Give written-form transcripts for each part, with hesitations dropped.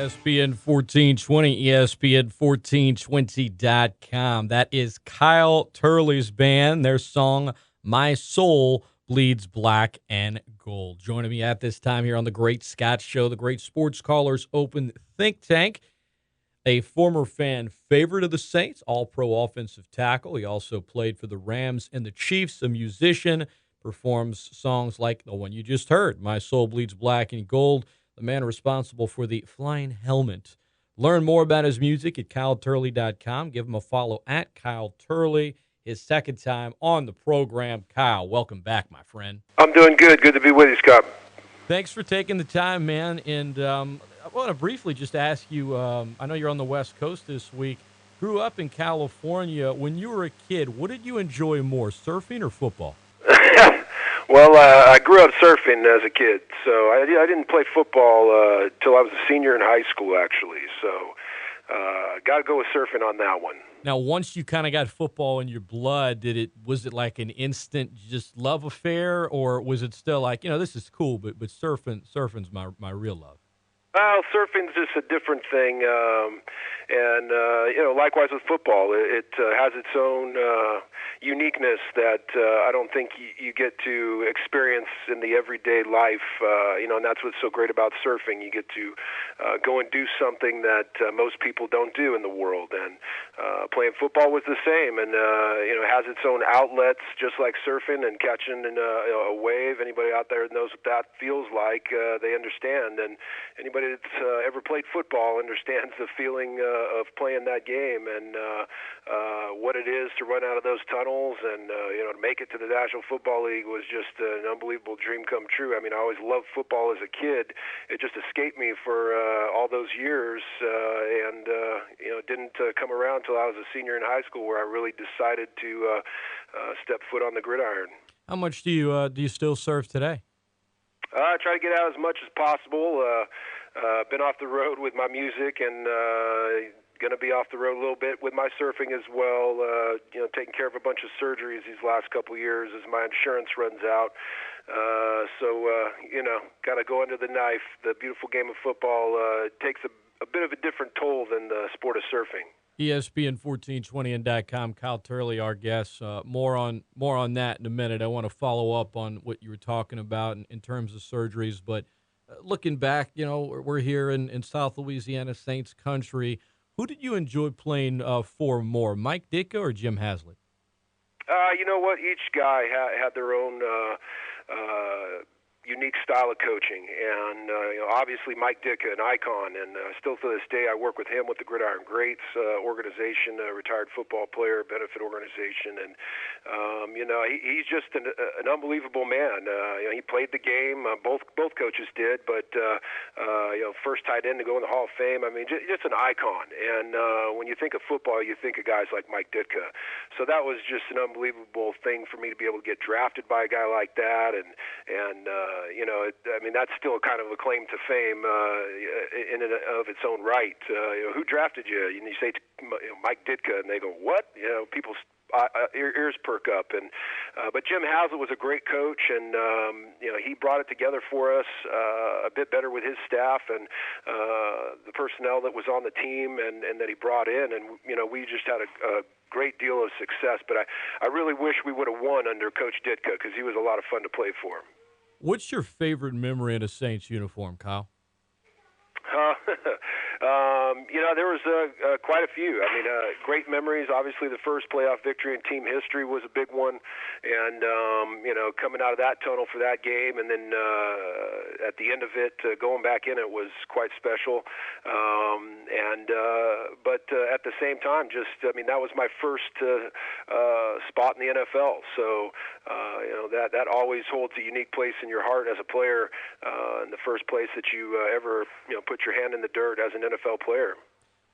ESPN1420, ESPN1420.com. That is Kyle Turley's band, their song, My Soul Bleeds Black and Gold. Joining me at this time here on The Great Scott Show, the Great Sports Callers Open Think Tank, a former fan favorite of the Saints, all-pro offensive tackle. He also played for the Rams and the Chiefs, a musician, performs songs like the one you just heard, My Soul Bleeds Black and Gold, the man responsible for the Flying Helmet. Learn more about his music at KyleTurley.com. Give him a follow at Kyle Turley. His second time on the program. Kyle, welcome back, my friend. I'm doing good. Good to be with you, Scott. Thanks for taking the time, man. And I want to briefly just ask you, I know you're on the West Coast this week. Grew up in California. When you were a kid, what did you enjoy more, surfing or football? Well, I grew up surfing as a kid, so I didn't play football till I was a senior in high school, actually. So got to go with surfing on that one. Now, once you kind of got football in your blood, was it like an instant just love affair, or was it still like, this is cool, but surfing's my real love? Well, surfing's just a different thing, and likewise with football, it has its own uniqueness that I don't think you get to experience in the everyday life. And that's what's so great about surfing. You get to go and do something that most people don't do in the world. And playing football was the same, and it has its own outlets, just like surfing and catching a wave. Anybody out there knows what that feels like. They understand, and anybody that's ever played football understands the feeling of playing that game and what it is to run out of those tunnels and to make it to the National Football League was just an unbelievable dream come true. I mean, I always loved football as a kid. It just escaped me for all those years, and didn't come around until I was a senior in high school where I really decided to step foot on the gridiron. How much do you still surf today? I try to get out as much as possible. Been off the road with my music and going to be off the road a little bit with my surfing as well. Taking care of a bunch of surgeries these last couple of years as my insurance runs out. Got to go under the knife. The beautiful game of football takes a bit of a different toll than the sport of surfing. ESPN1420 and .com. Kyle Turley, our guest. More on that in a minute. I want to follow up on what you were talking about in terms of surgeries. But looking back, we're here in South Louisiana, Saints country. Who did you enjoy playing for more, Mike Ditka or Jim Haslett? You know what? Each guy had their own unique style of coaching, and obviously Mike Ditka, an icon, and still to this day I work with him with the Gridiron Greats organization, a retired football player benefit organization, and he's just an unbelievable man. He played the game, both coaches did, but first tight end to go in the Hall of Fame. I mean, just an icon, and when you think of football, you think of guys like Mike Ditka. So that was just an unbelievable thing for me to be able to get drafted by a guy like that, and that's still kind of a claim to fame in and of its own right. Who drafted you? And you say Mike Ditka, and they go, what? People's ears perk up. And but Jim Haslett was a great coach, and he brought it together for us a bit better with his staff and the personnel that was on the team and that he brought in, and we just had a great deal of success. But I really wish we would have won under Coach Ditka because he was a lot of fun to play for. What's your favorite memory in a Saints uniform, Kyle? There was quite a few. I mean, great memories. Obviously, the first playoff victory in team history was a big one, and coming out of that tunnel for that game, and then at the end of it, going back in it was quite special. But at the same time, that was my first spot in the NFL. So that always holds a unique place in your heart as a player. In the first place that you ever put your hand in the dirt as an NFL player.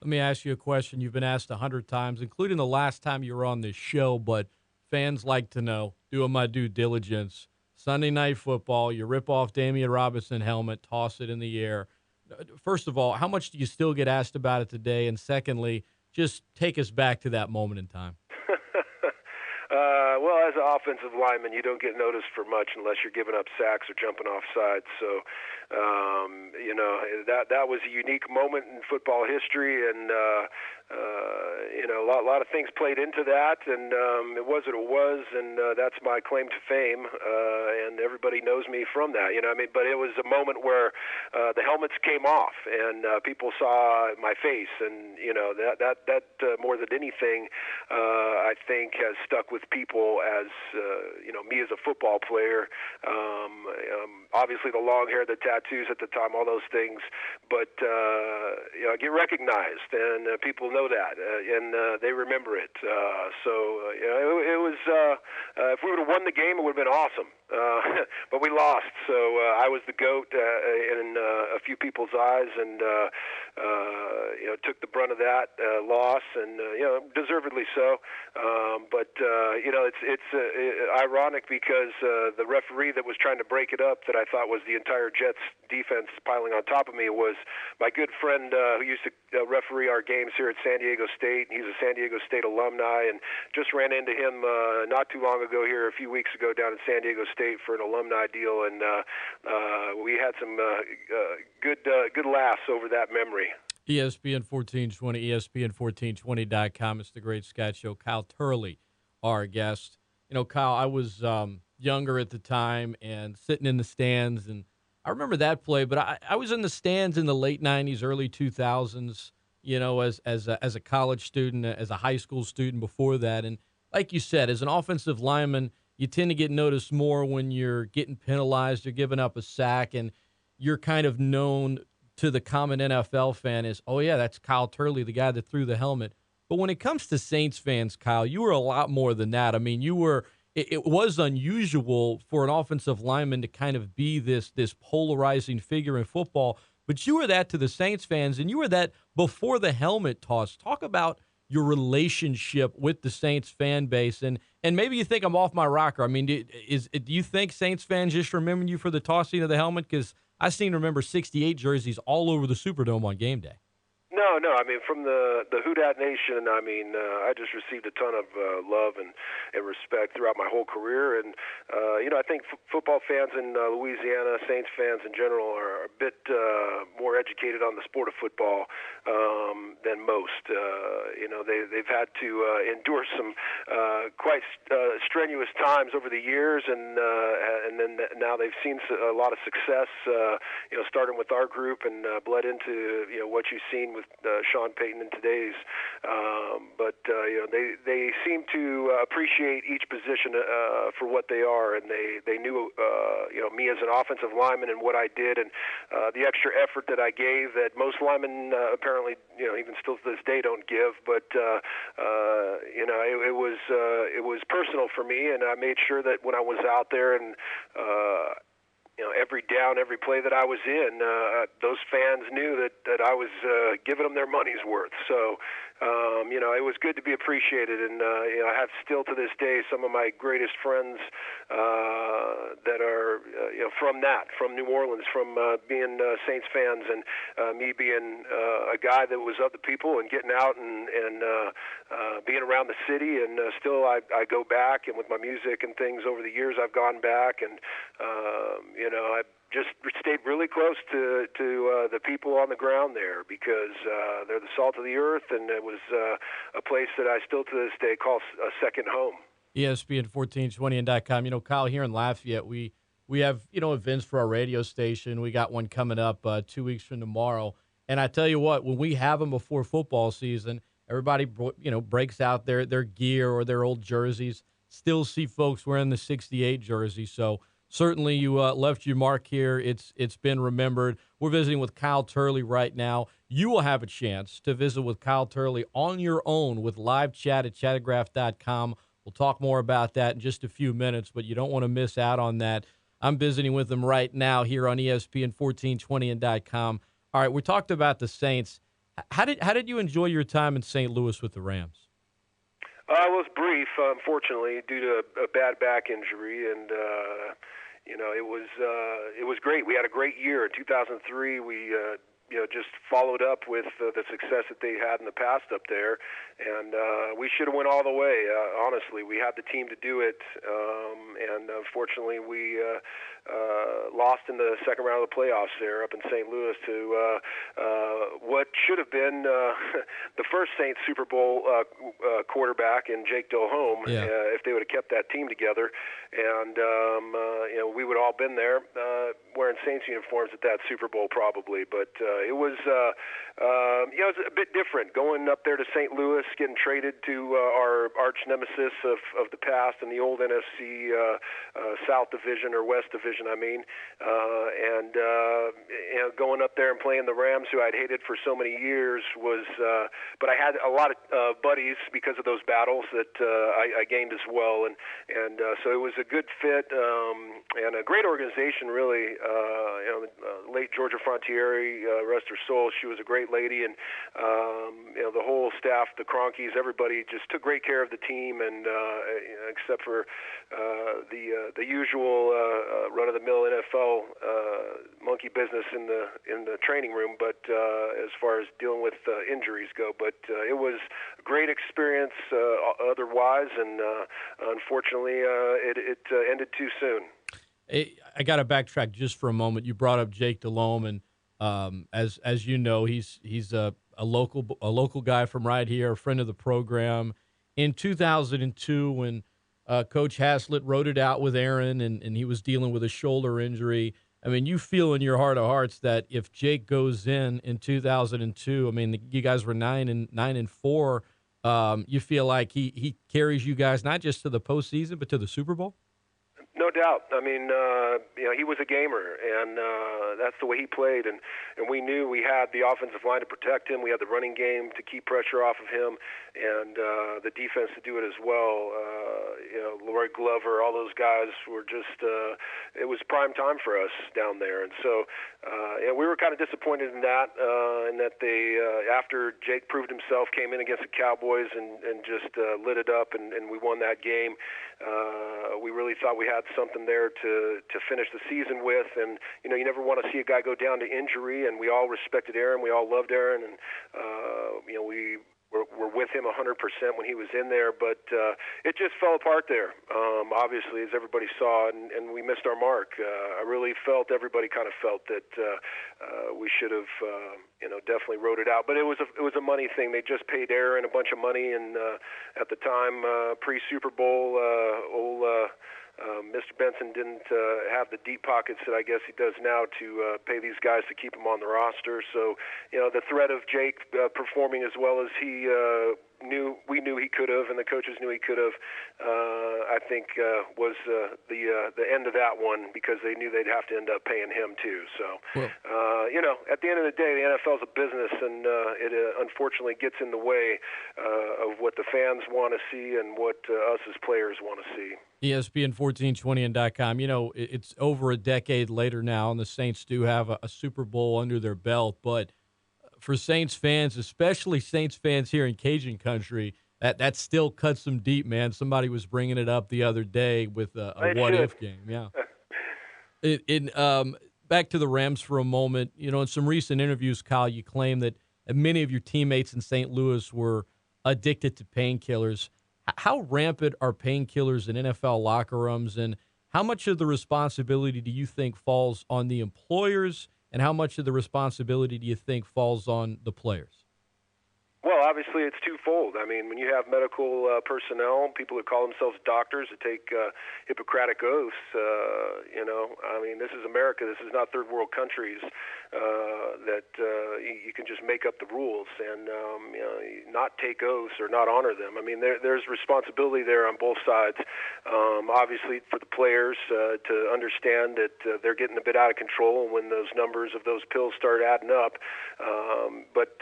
Let me ask you a question you've been asked 100 times, including the last time you were on this show, but fans like to know, doing my due diligence, Sunday Night Football, you rip off Damian Robinson helmet, toss it in the air. First of all, how much do you still get asked about it today? And secondly, just take us back to that moment in time. Well, as an offensive lineman, you don't get noticed for much unless you're giving up sacks or jumping off sides. So, that was a unique moment in football history, and a lot of things played into that, and it was what it was, and that's my claim to fame, and everybody knows me from that. But it was a moment where the helmets came off, and people saw my face, and that more than anything, I think has stuck with people as me as a football player. Obviously, the long hair, the tattoos at the time, all those things, but I get recognized, and people know that, and they remember it. It was. If we would have won the game, it would have been awesome. But we lost, so I was the GOAT in a few people's eyes, and took the brunt of that loss, and deservedly so. But it's ironic because the referee that was trying to break it up, that I thought was the entire Jets defense piling on top of me, was my good friend who used to referee our games here at San Diego State. He's a San Diego State alumni, and just ran into him not too long ago here, a few weeks ago, down in San Diego State for an alumni deal, and we had some good laughs over that memory. ESPN1420, ESPN1420.com. It's the Great Scott Show. Kyle Turley, our guest. Kyle, I was younger at the time and sitting in the stands, and I remember that play, but I was in the stands in the late 90s, early 2000s, as a college student, as a high school student before that. And like you said, as an offensive lineman, you tend to get noticed more when you're getting penalized, you're giving up a sack, and you're kind of known to the common NFL fan as, oh, yeah, that's Kyle Turley, the guy that threw the helmet. But when it comes to Saints fans, Kyle, you were a lot more than that. I mean, it was unusual for an offensive lineman to kind of be this polarizing figure in football, but you were that to the Saints fans, and you were that before the helmet toss. Talk about your relationship with the Saints fan base, and maybe you think I'm off my rocker. I mean, do you think Saints fans just remember you for the tossing of the helmet? Because I seem to remember 68 jerseys all over the Superdome on game day. No. I mean, from the Houdat Nation, I just received a ton of love and respect throughout my whole career. And, I think football fans in Louisiana, Saints fans in general, are a bit more educated on the sport of football than most. They've had to endure some quite strenuous times over the years, and then now they've seen a lot of success, starting with our group and bled into, what you've seen with Sean Payton in today's. But they seem to appreciate each position for what they are, and they knew me as an offensive lineman and what I did, and the extra effort that I gave that most linemen apparently even still to this day don't give. But it was personal for me, and I made sure that when I was out there and every down, every play that I was in, those fans knew that I was giving them their money's worth. So, it was good to be appreciated. And, I have still to this day some of my greatest friends that are, from New Orleans, from being Saints fans, and me being a guy that was of the people and getting out and being around the city. And still I go back, and with my music and things over the years, I've gone back, and, I just stayed really close to the people on the ground there, because they're the salt of the earth, and it was a place that I still to this day call a second home. ESPN1420 and .com. Kyle, here in Lafayette, we have, events for our radio station. We got one coming up 2 weeks from tomorrow. And I tell you what, when we have them before football season, everybody, breaks out their gear or their old jerseys. Still see folks wearing the 68 jersey. So certainly you left your mark here. It's been remembered. We're visiting with Kyle Turley right now. You will have a chance to visit with Kyle Turley on your own with live chat at chattagraph.com. We'll talk more about that in just a few minutes, but you don't want to miss out on that. I'm visiting with him right now here on ESPN1420 and .com. All right, we talked about the Saints. How did you enjoy your time in St. Louis with the Rams? It was brief, unfortunately, due to a bad back injury, and it was great. We had a great year in 2003. We just followed up with the success that they had in the past up there, and we should have went all the way. Honestly, we had the team to do it, and unfortunately, we lost in the second round of the playoffs there up in St. Louis to what should have been the first Saints Super Bowl quarterback in Jake Delhomme. If they would have kept that team together, and we would have all been there wearing Saints uniforms at that Super Bowl probably. But it was it was a bit different going up there to St. Louis, getting traded to our arch nemesis of the past in the old NFC South Division or West Division, I mean, and going up there and playing the Rams, who I'd hated for so many years, was. But I had a lot of buddies because of those battles that I gained as well, and so it was a good fit and a great organization, really. Late Georgia Frontieri, rest her soul, she was a great lady, and the whole staff, the Cronkies, everybody just took great care of the team, and except for the usual run-of-the-mill NFL monkey business in the training room, but as far as dealing with injuries go, but it was a great experience otherwise, and unfortunately it ended too soon. I got to backtrack just for a moment. You brought up Jake Delhomme, and as you know, he's a local guy from right here, a friend of the program. In 2002, when Coach Haslett wrote it out with Aaron, and he was dealing with a shoulder injury, I mean, you feel in your heart of hearts that if Jake goes in 2002, I mean, you guys were 9-4. You feel like he carries you guys not just to the postseason, but to the Super Bowl? No doubt. I mean, he was a gamer, and that's the way he played. And we knew we had the offensive line to protect him. We had the running game to keep pressure off of him, and the defense to do it as well. Lloyd Glover, all those guys were just. It was prime time for us down there, and so we were kind of disappointed in that. And that they, after Jake proved himself, came in against the Cowboys and just lit it up, and we won that game. We really thought we had something there to finish the season with, and you never want to see a guy go down to injury, and we all respected Aaron, we all loved Aaron, and we were with him 100% when he was in there, but it just fell apart there, obviously, as everybody saw, and we missed our mark. I really felt, everybody kind of felt that we should have definitely wrote it out, but it was a money thing. They just paid Aaron a bunch of money, and at the time, pre-Super Bowl, Mr. Benson didn't have the deep pockets that I guess he does now to pay these guys to keep them on the roster. So, the threat of Jake performing as well as we knew he could have, and the coaches knew he could have, I think was the end of that one, because they knew they'd have to end up paying him too. So, at the end of the day, the NFL is a business, and it unfortunately gets in the way of what the fans want to see and what us as players want to see. ESPN1420 and .com. It's over a decade later now, and the Saints do have a Super Bowl under their belt, but for Saints fans, especially Saints fans here in Cajun country, that still cuts them deep, man. Somebody was bringing it up the other day with a what-if game. Yeah. Back to the Rams for a moment. In some recent interviews, Kyle, you claim that many of your teammates in St. Louis were addicted to painkillers. How rampant are painkillers in NFL locker rooms, and how much of the responsibility do you think falls on the employers, and how much of the responsibility do you think falls on the players? Well, obviously it's twofold. I mean, when you have medical personnel, people that call themselves doctors, that take Hippocratic oaths, this is America. This is not third world countries that you can just make up the rules and not take oaths or not honor them. I mean, there's responsibility there on both sides. Obviously for the players to understand that they're getting a bit out of control when those numbers of those pills start adding up. But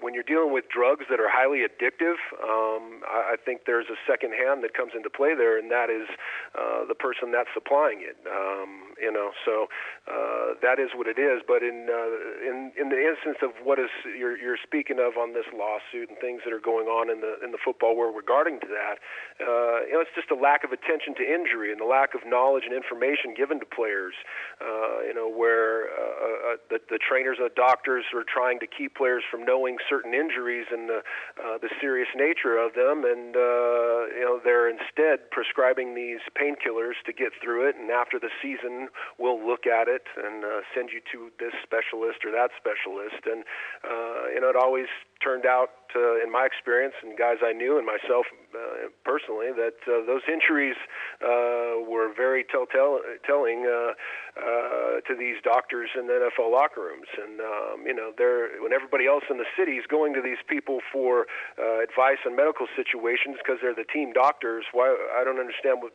when you're dealing with drugs that are highly addictive, I think there's a second hand that comes into play there, and that is the person that's supplying it. So that is what it is. But But in the instance of what is you're speaking of on this lawsuit and things that are going on in the football world regarding to that, it's just a lack of attention to injury and the lack of knowledge and information given to players. Where the trainers and the doctors are trying to keep players from knowing certain injuries and the serious nature of them, and they're instead prescribing these painkillers to get through it, and after the season we'll look at it and send you to this specialist or that specialist. And it always turned out, in my experience and guys I knew and myself personally, that those injuries were very telling to these doctors in the NFL locker rooms. And when everybody else in the city is going to these people for advice on medical situations because they're the team doctors, I don't understand what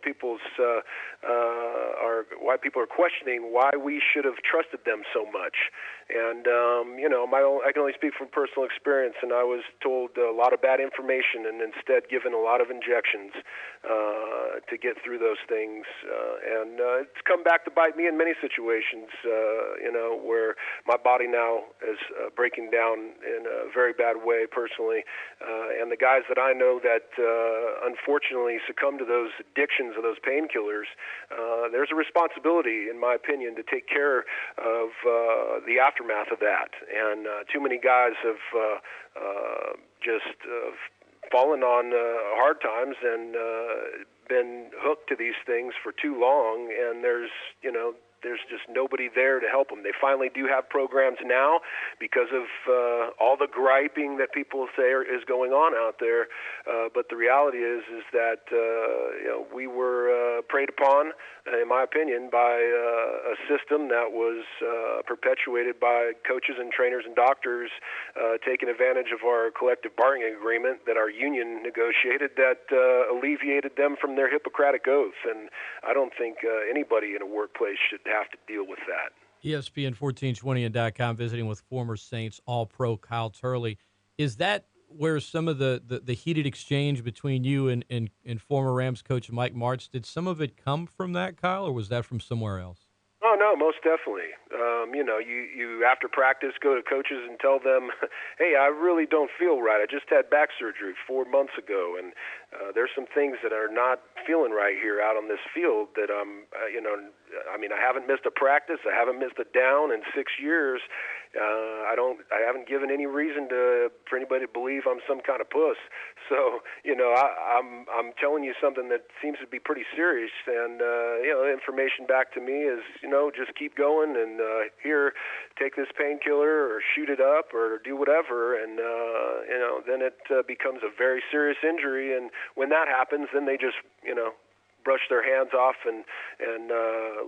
why people are questioning why we should have trusted them so much. And I can only speak from personal experience, and I was told a lot of bad information and instead given a lot of injections to get through those things. And it's come back to bite me in many situations, where my body now is breaking down in a very bad way personally. And the guys that I know that unfortunately succumb to those addictions of those painkillers, there's a responsibility, in my opinion, to take care of the aftermath of that. And too many guys have just fallen on hard times and been hooked to these things for too long, and there's just nobody there to help them. They finally do have programs now because of all the griping that people say is going on out there. But the reality is that we were preyed upon, in my opinion, by a system that was perpetuated by coaches and trainers and doctors taking advantage of our collective bargaining agreement that our union negotiated that alleviated them from their Hippocratic oath. And I don't think anybody in a workplace should have to deal with that. ESPN1420 and .com visiting with former Saints All-Pro Kyle Turley. Is that where some of the heated exchange between you and former Rams coach Mike Martz, did some of it come from that, Kyle, or was that from somewhere else? Oh, no, most definitely. You after practice go to coaches and tell them, hey, I really don't feel right. I just had back surgery 4 months ago, and there's some things that are not feeling right here out on this field that I haven't missed a practice. I haven't missed a down in 6 years. I haven't given any reason for anybody to believe I'm some kind of puss. So, I'm telling you something that seems to be pretty serious, and the information back to me is, just keep going and here, take this painkiller or shoot it up or do whatever, and then it becomes a very serious injury. And when that happens, then they just brush their hands off and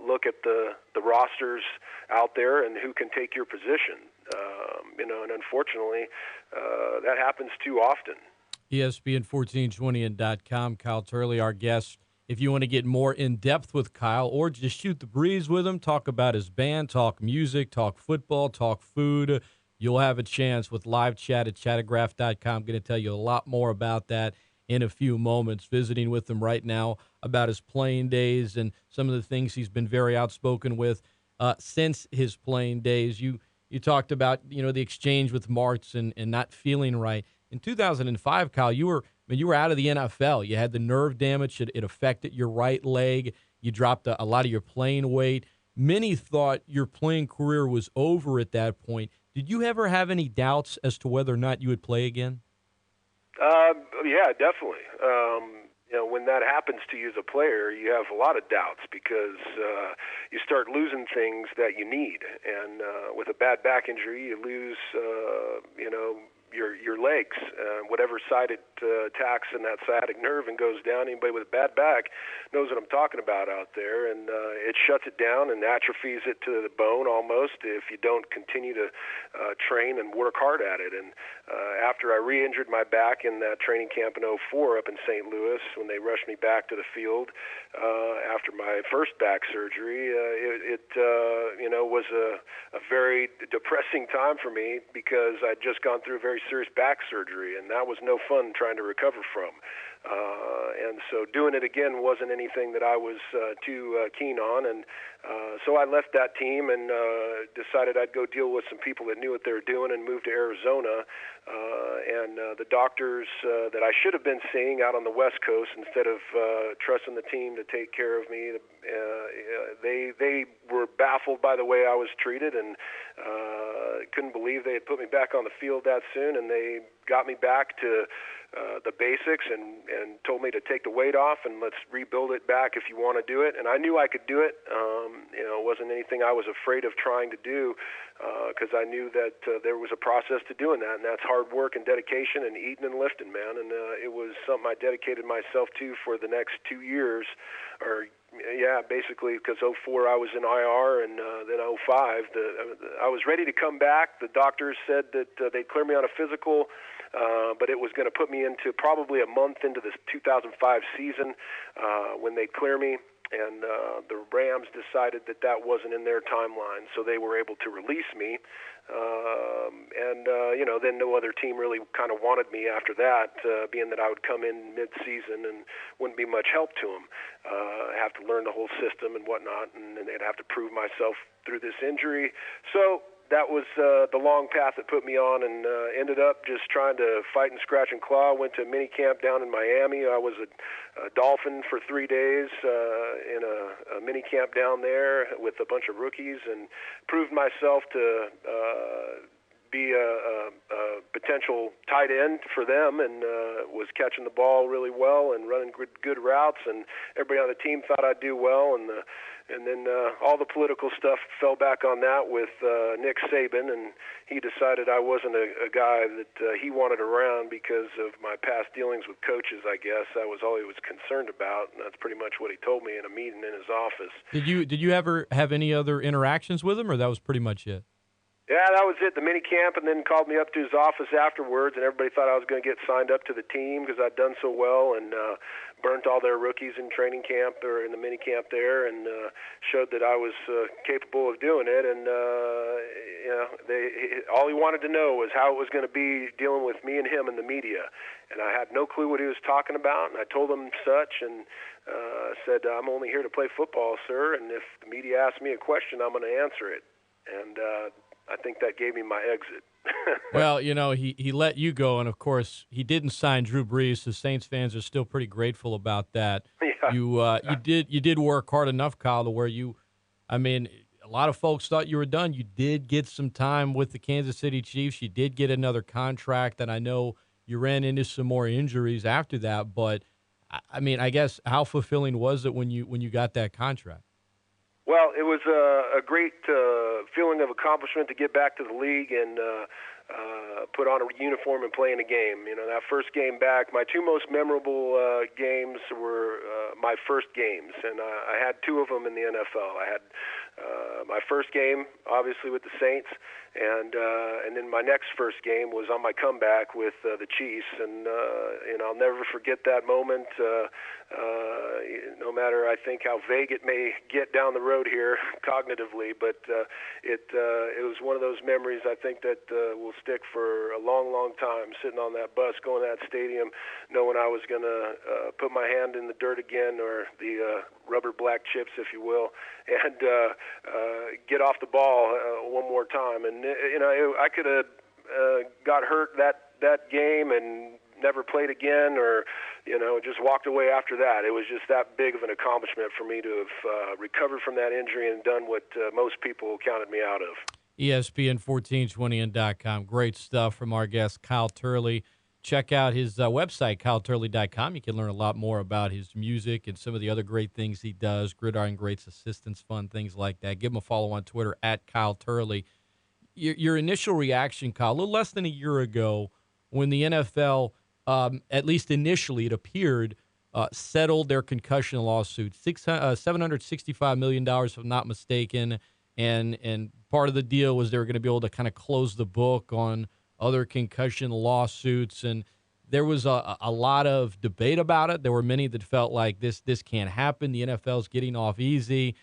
look at the rosters out there and who can take your position. And unfortunately, that happens too often. ESPN1420 and .com, Kyle Turley, our guest. If you want to get more in-depth with Kyle or just shoot the breeze with him, talk about his band, talk music, talk football, talk food, you'll have a chance with live chat at chattagraph.com. I'm going to tell you a lot more about that in a few moments, visiting with him right now about his playing days and some of the things he's been very outspoken with since his playing days. You talked about, the exchange with Martz and not feeling right. In 2005, Kyle, you were out of the NFL. You had the nerve damage. It affected your right leg. You dropped a lot of your playing weight. Many thought your playing career was over at that point. Did you ever have any doubts as to whether or not you would play again? Yeah, definitely. When that happens to you as a player, you have a lot of doubts because you start losing things that you need. And with a bad back injury, you lose, your legs, whatever side it attacks in that sciatic nerve and goes down. Anybody with a bad back knows what I'm talking about out there, and it shuts it down and atrophies it to the bone almost if you don't continue to train and work hard at it. And after I re-injured my back in that training camp in '04 up in St. Louis, when they rushed me back to the field after my first back surgery, it was a very depressing time for me because I'd just gone through a very very serious back surgery, and that was no fun trying to recover from. And so doing it again wasn't anything that I was too keen on, and so I left that team and decided I'd go deal with some people that knew what they were doing and moved to Arizona. And the doctors that I should have been seeing out on the West Coast, instead of trusting the team to take care of me, they were baffled by the way I was treated, and couldn't believe they had put me back on the field that soon, and they got me back to the basics and told me to take the weight off and let's rebuild it back if you want to do it. And I knew I could do it. It wasn't anything I was afraid of trying to do, because I knew that there was a process to doing that, and that's hard work and dedication and eating and lifting, man. And it was something I dedicated myself to for the next 2 years, or basically, because 04 I was in IR, and then 05 I was ready to come back. The doctors said that they'd clear me on a physical, but it was going to put me into probably a month into the 2005 season when they'd clear me. And the Rams decided that that wasn't in their timeline, so they were able to release me. Then no other team really kind of wanted me after that, being that I would come in mid-season and wouldn't be much help to them. Have to learn the whole system and whatnot, and then they'd have to prove myself through this injury. So that was the long path that put me on, and ended up just trying to fight and scratch and claw. Went to a mini camp down in Miami. I was a Dolphin for 3 days in a mini camp down there with a bunch of rookies, and proved myself to be a potential tight end for them, and was catching the ball really well and running good routes, and everybody on the team thought I'd do well, and then all the political stuff fell back on that with Nick Saban, and he decided I wasn't a guy that he wanted around because of my past dealings with coaches, I guess. That was all he was concerned about, and that's pretty much what he told me in a meeting in his office. Did you ever have any other interactions with him, or that was pretty much it? Yeah, that was it, the mini camp, and then called me up to his office afterwards, and everybody thought I was going to get signed up to the team because I'd done so well, and burnt all their rookies in training camp or in the mini camp there, and showed that I was capable of doing it. And all he wanted to know was how it was going to be dealing with me and him in the media, and I had no clue what he was talking about, and I told him such, and said, "I'm only here to play football, sir, and if the media asks me a question, I'm going to answer it." And I think that gave me my exit. Well, he let you go, and of course he didn't sign Drew Brees. So Saints fans are still pretty grateful about that. Yeah. You did work hard enough, Kyle, to where a lot of folks thought you were done. You did get some time with the Kansas City Chiefs. You did get another contract, and I know you ran into some more injuries after that. But I guess how fulfilling was it when you got that contract? Well, it was a great feeling of accomplishment to get back to the league and put on a uniform and play in a game. That first game back, my two most memorable games were my first games, and I had two of them in the NFL. I had my first game, obviously, with the Saints, and then my next first game was on my comeback with the Chiefs, and I'll never forget that moment. No matter, I think, how vague it may get down the road here cognitively, but it was one of those memories I think that will stick for a long, long time. Sitting on that bus, going to that stadium, knowing I was going to put my hand in the dirt again, or the rubber black chips, if you will, and get off the ball one more time. And I could have got hurt that game and never played again, or just walked away after that. It was just that big of an accomplishment for me to have recovered from that injury and done what most people counted me out of. ESPN1420 and .com. Great stuff from our guest, Kyle Turley. Check out his website, kyleturley.com. You can learn a lot more about his music and some of the other great things he does, Gridiron Greats Assistance Fund, things like that. Give him a follow on Twitter, @KyleTurley. Your initial reaction, Kyle, a little less than a year ago when the NFL, at least initially it appeared, settled their concussion lawsuit, $765 million, if I'm not mistaken, and part of the deal was they were going to be able to kind of close the book on other concussion lawsuits, and there was a lot of debate about it. There were many that felt like this can't happen. The NFL's getting off easy.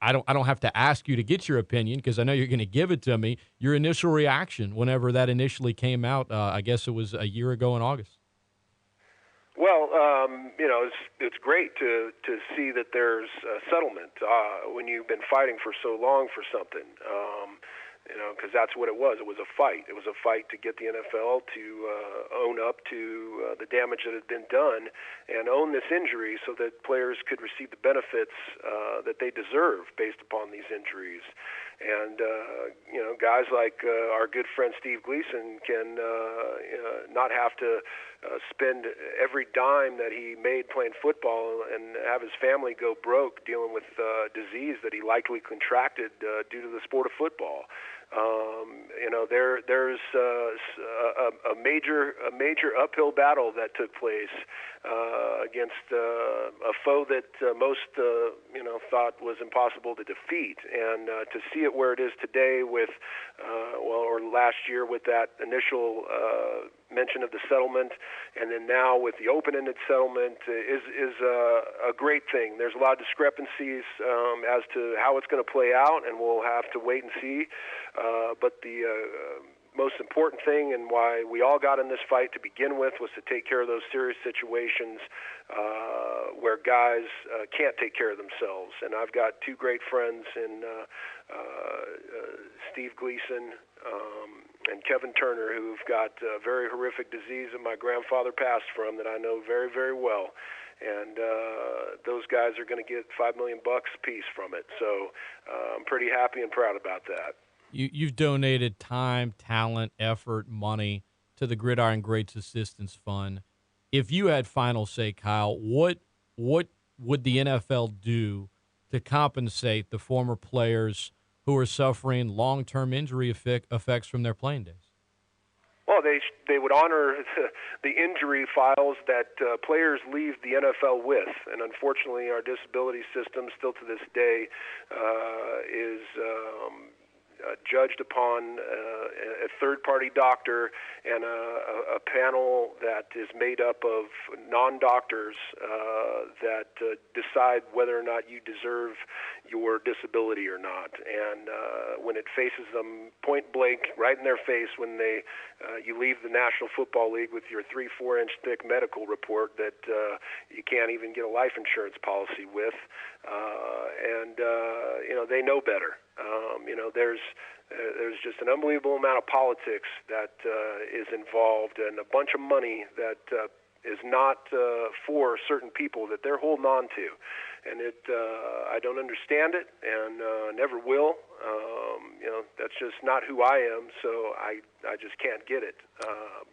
I don't have to ask you to get your opinion because I know you're going to give it to me. Your initial reaction whenever that initially came out, I guess it was a year ago in August. Well, it's great to see that there's a settlement when you've been fighting for so long for something. Because that's what it was. It was a fight. It was a fight to get the NFL to own up to the damage that had been done and own this injury so that players could receive the benefits that they deserve based upon these injuries. And, guys like our good friend Steve Gleason can not have to spend every dime that he made playing football and have his family go broke dealing with disease that he likely contracted due to the sport of football. There's a major uphill battle that took place against a foe that most thought was impossible to defeat, and to see it where it is today with or last year with that initial mention of the settlement, and then now with the open-ended settlement is a great thing. There's a lot of discrepancies as to how it's going to play out, and we'll have to wait and see. But the most important thing and why we all got in this fight to begin with was to take care of those serious situations where guys can't take care of themselves. And I've got two great friends in Steve Gleason and Kevin Turner, who've got a very horrific disease that my grandfather passed from that I know very, very well. And those guys are going to get $5 million apiece from it. So I'm pretty happy and proud about that. You've donated time, talent, effort, money to the Gridiron Greats Assistance Fund. If you had final say, Kyle, what would the NFL do to compensate the former players who are suffering long-term injury effects from their playing days? Well, they would honor the injury files that players leave the NFL with, and unfortunately, our disability system still to this day is judged upon a third-party doctor and a panel that is made up of non-doctors that decide whether or not you deserve your disability or not. And when it faces them point blank, right in their face, when you leave the National Football League with your 3-4 inch thick medical report that you can't even get a life insurance policy with, and they know better. There's just an unbelievable amount of politics that is involved, and a bunch of money that is not for certain people that they're holding on to. And I don't understand it, and never will. That's just not who I am, so I just can't get it.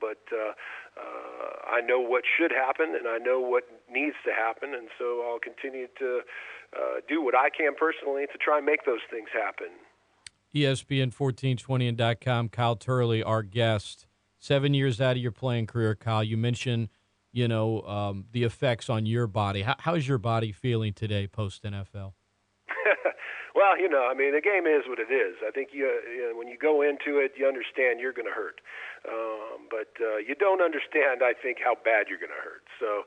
But I know what should happen, and I know what needs to happen, and so I'll continue to do what I can personally to try and make those things happen. ESPN1420 and .com, Kyle Turley, our guest. 7 years out of your playing career, Kyle, you mentioned, the effects on your body. How's your body feeling today post-NFL? Well, the game is what it is. I think when you go into it, you understand you're going to hurt. But you don't understand, I think, how bad you're going to hurt. So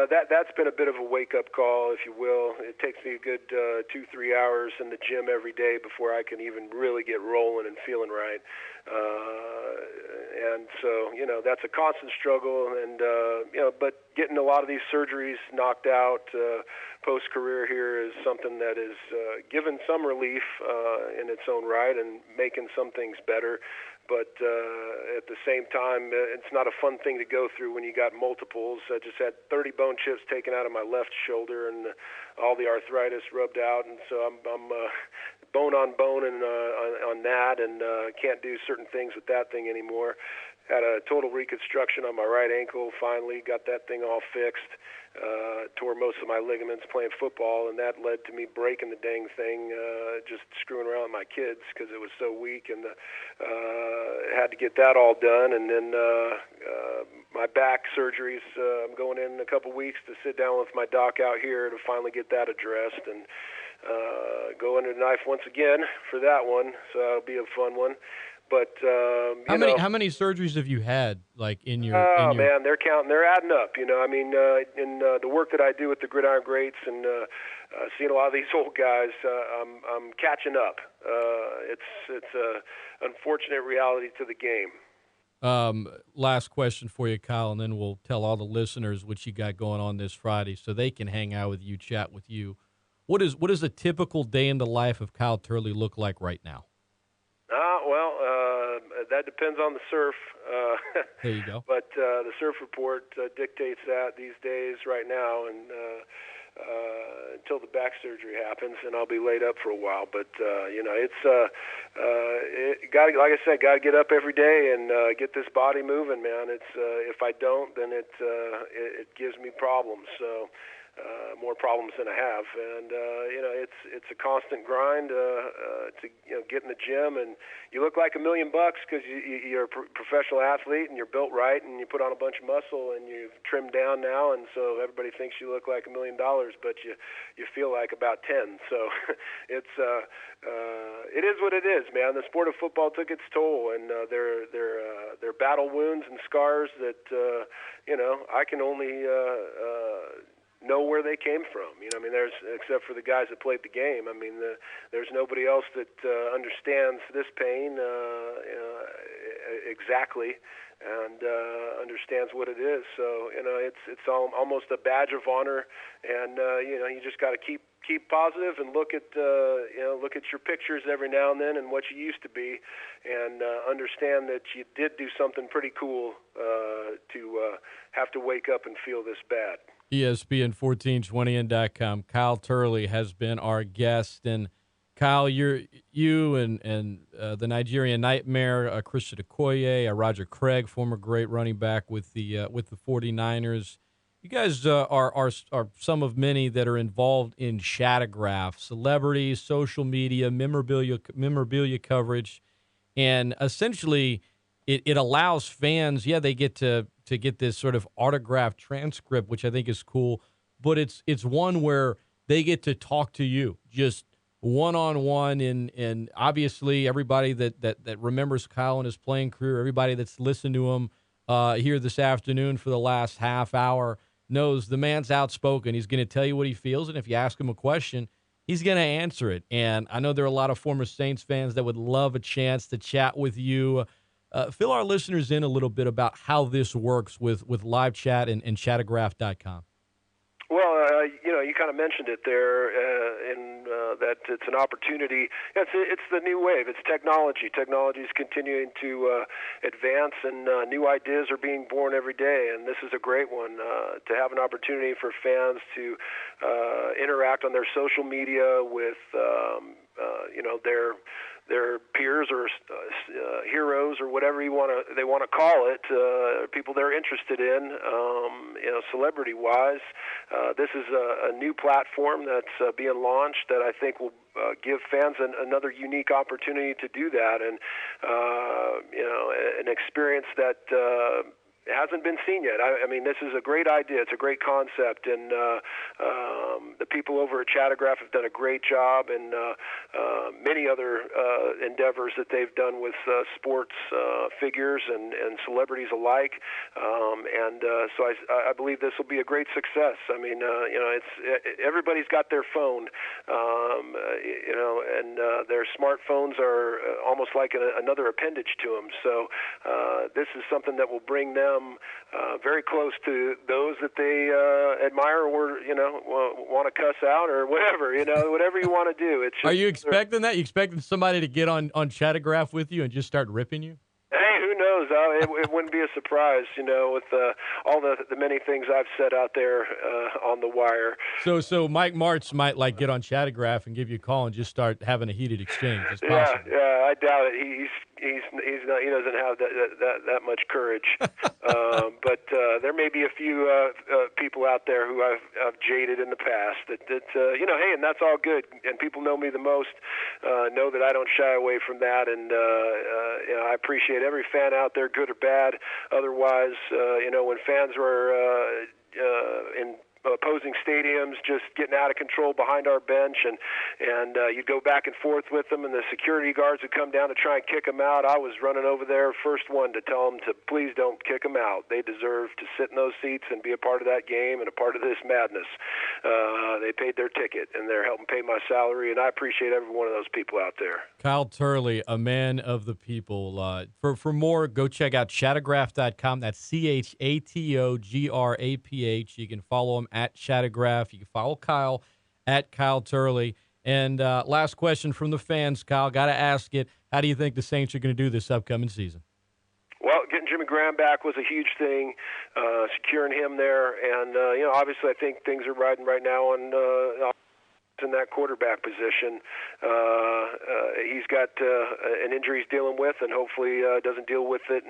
that's been a bit of a wake-up call, if you will. It takes me a good 2-3 hours in the gym every day before I can even really get rolling and feeling right. And so, that's a constant struggle. And, but getting a lot of these surgeries knocked out post-career here is something that is given some relief in its own right and making some things better. But at the same time, it's not a fun thing to go through when you got multiples. I just had 30 bone chips taken out of my left shoulder and all the arthritis rubbed out, and so I'm bone on bone and on that, and can't do certain things with that thing anymore. Had a total reconstruction on my right ankle, finally got that thing all fixed. Tore most of my ligaments playing football, and that led to me breaking the dang thing, just screwing around with my kids because it was so weak, and had to get that all done. And then my back surgeries, I'm going in a couple weeks to sit down with my doc out here to finally get that addressed, and go under the knife once again for that one, so that'll be a fun one. But How many surgeries have you had, like in oh your? man, they're counting, they're adding up. I mean, in the work that I do with the Gridiron Greats and seeing a lot of these old guys, I'm catching up. It's a unfortunate reality to the game. Last question for you, Kyle, and then we'll tell all the listeners what you got going on this Friday, so they can hang out with you, chat with you. What is a typical day in the life of Kyle Turley look like right now? Well, that depends on the surf. There you go. But the surf report dictates that these days right now, and until the back surgery happens, and I'll be laid up for a while. But it's like I said, got to get up every day and get this body moving, man. It's if I don't, then it gives me problems. So. More problems than I have, and it's a constant grind to get in the gym, and you look like $1 million because you're a professional athlete and you're built right, and you put on a bunch of muscle and you've trimmed down now, and so everybody thinks you look like $1 million, but you feel like about 10. So it is what it is, man. The sport of football took its toll, and they're battle wounds and scars that I can only know where they came from. I mean, there's except for the guys that played the game. I mean, there's nobody else that understands this pain exactly and understands what it is. So it's almost a badge of honor, and you just got to keep positive and look at your pictures every now and then and what you used to be, and understand that you did do something pretty cool to have to wake up and feel this bad. ESPN1420.com. Kyle Turley has been our guest, and Kyle, you and the Nigerian Nightmare, Christian Okoye, Roger Craig, former great running back with the 49ers. You guys are some of many that are involved in Shadowgraph, celebrities, social media, memorabilia coverage, and essentially it allows fans. Yeah, they get to get this sort of autographed transcript, which I think is cool, but it's one where they get to talk to you just one-on-one, and obviously everybody that remembers Kyle and his playing career, everybody that's listened to him here this afternoon for the last half hour knows the man's outspoken. He's going to tell you what he feels, and if you ask him a question, he's going to answer it. And I know there are a lot of former Saints fans that would love a chance to chat with you. Fill our listeners in a little bit about how this works with live chat and Chatograph.com. Well, you kind of mentioned it there, in that it's an opportunity. It's the new wave. It's technology. Technology is continuing to advance, and new ideas are being born every day. And this is a great one to have an opportunity for fans to interact on their social media with their peers or heroes or whatever they want to call it, people they're interested in, celebrity-wise. This is a new platform that's being launched that I think will give fans another unique opportunity to do that, and an experience that hasn't been seen yet. I mean, this is a great idea. It's a great concept, and the people over at Chatograph have done a great job, and many other endeavors that they've done with sports figures and celebrities alike. So I believe this will be a great success. I mean, everybody's got their phone, and their smartphones are almost like another appendage to them. So this is something that will bring them very close to those that they admire or want to cuss out or whatever, whatever you want to do. It's just, are you expecting that? You expecting somebody to get on Chatograph with you and just start ripping you? Hey, who knows? It wouldn't be a surprise, with all the many things I've said out there on the wire. So Mike Martz might get on Chatograph and give you a call and just start having a heated exchange. It's possible. Yeah, I doubt it. He's not, he doesn't have that much courage. But there may be a few people out there who I've jaded in the past. That hey, and that's all good. And people know me the most, know that I don't shy away from that. And I appreciate every fan out there, good or bad. Otherwise, when fans were opposing stadiums just getting out of control behind our bench, and you'd go back and forth with them, and the security guards would come down to try and kick them out. I was running over there, first one to tell them to please don't kick them out. They deserve to sit in those seats and be a part of that game and a part of this madness. They paid their ticket, and they're helping pay my salary, and I appreciate every one of those people out there. Kyle Turley, a man of the people. For more, go check out Chattograph.com. That's CHATOGRAPH. You can follow him at Chattograph. You can follow Kyle at Kyle Turley. And last question from the fans, Kyle. Got to ask it. How do you think the Saints are going to do this upcoming season? Well, getting Jimmy Graham back was a huge thing, securing him there. And, obviously I think things are riding right now on in that quarterback position. He's got an injury he's dealing with, and hopefully doesn't deal with it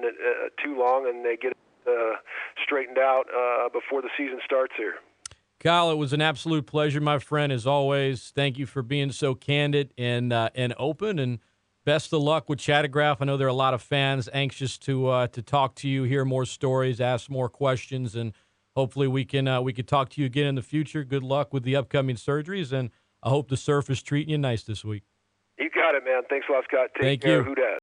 too long, and they get it straightened out before the season starts here. Kyle, it was an absolute pleasure, my friend, as always. Thank you for being so candid and open, and best of luck with Chattograph. I know there are a lot of fans anxious to talk to you, hear more stories, ask more questions, and hopefully we can talk to you again in the future. Good luck with the upcoming surgeries, and I hope the surf is treating you nice this week. You got it, man. Thanks a lot, Scott. Take Thank care. you. Who dat?